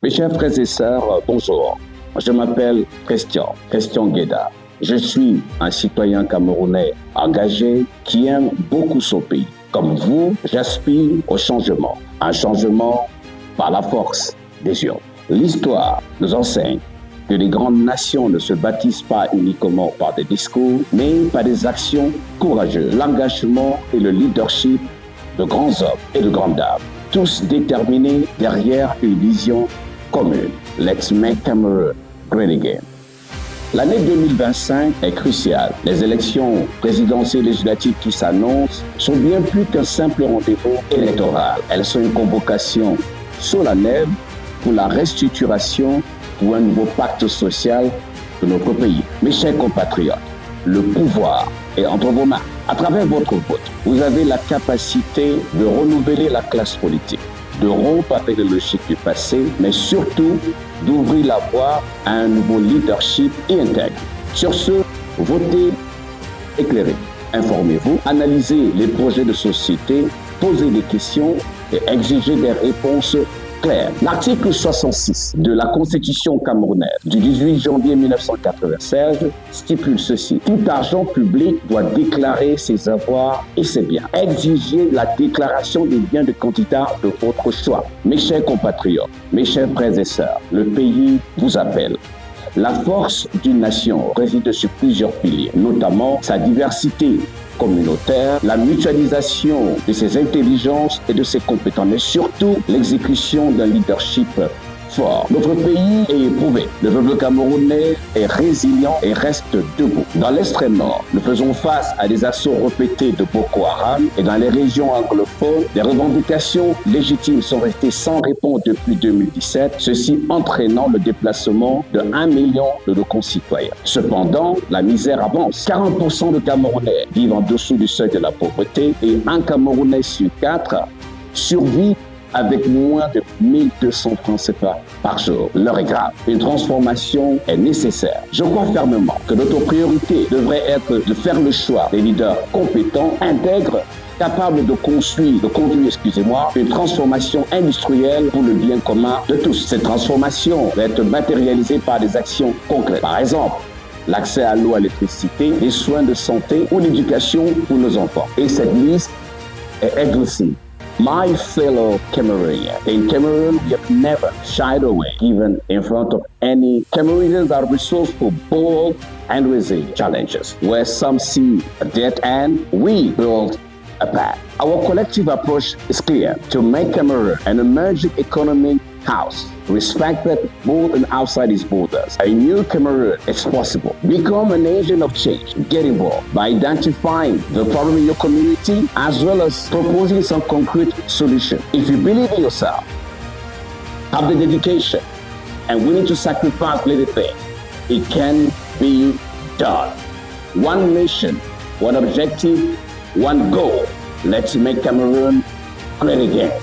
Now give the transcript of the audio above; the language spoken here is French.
Mes chers frères et sœurs, bonjour. Je m'appelle Christian Guéda. Je suis un citoyen camerounais engagé qui aime beaucoup son pays. Comme vous, j'aspire au changement. Un changement par la force des urnes. L'histoire nous enseigne que les grandes nations ne se bâtissent pas uniquement par des discours, mais par des actions courageuses, l'engagement et le leadership de grands hommes et de grandes dames, tous déterminés derrière une vision commune. Let's make Cameroon great again. L'année 2025 est cruciale. Les élections présidentielles et législatives qui s'annoncent sont bien plus qu'un simple rendez-vous électoral. Elles sont une convocation solennelle pour la restructuration pour un nouveau pacte social de notre pays. Mes chers compatriotes, le pouvoir est entre vos mains. À travers votre vote, vous avez la capacité de renouveler la classe politique, de rompre avec les logiques du passé, mais surtout d'ouvrir la voie à un nouveau leadership intègre. Sur ce, votez éclairé, informez-vous, analysez les projets de société, posez des questions et exigez des réponses claires. L'article 66 de la Constitution camerounaise du 18 janvier 1996 stipule ceci. Tout argent public doit déclarer ses avoirs et ses biens. Exigez la déclaration des biens de candidat de votre choix. Mes chers compatriotes, mes chers frères et sœurs, le pays vous appelle. La force d'une nation réside sur plusieurs piliers, notamment sa diversité communautaire, la mutualisation de ses intelligences et de ses compétences, mais surtout l'exécution d'un leadership fort. Notre pays est éprouvé. Le peuple camerounais est résilient et reste debout. Dans l'extrême nord, nous faisons face à des assauts répétés de Boko Haram et dans les régions anglophones, des revendications légitimes sont restées sans réponse depuis 2017, ceci entraînant le déplacement de 1 million de nos concitoyens. Cependant, la misère avance. 40% de Camerounais vivent en dessous du seuil de la pauvreté et un Camerounais sur 4 survit avec moins de 1200 francs CFA par jour. L'heure est grave. Une transformation est nécessaire. Je crois fermement que notre priorité devrait être de faire le choix des leaders compétents, intègres, capables de conduire, une transformation industrielle pour le bien commun de tous. Cette transformation va être matérialisée par des actions concrètes. Par exemple, l'accès à l'eau, à l'électricité, les soins de santé ou l'éducation pour nos enfants. Et cette liste est exhaustive. My fellow Cameroonians, in Cameroon, we have never shied away, even in front of any. Cameroonians are resourceful, bold, and resilient challenges. Where some see a dead end, we build a path. Our collective approach is clear: to make Cameroon an emerging economic house, respected both and outside its borders. A new Cameroon is possible. Become an agent of change. Get involved by identifying the problem in your community as well as proposing some concrete solution. If you believe in yourself, have the dedication, and willing to sacrifice little things, it can be done. One mission, one objective, one goal. Let's make Cameroon great again.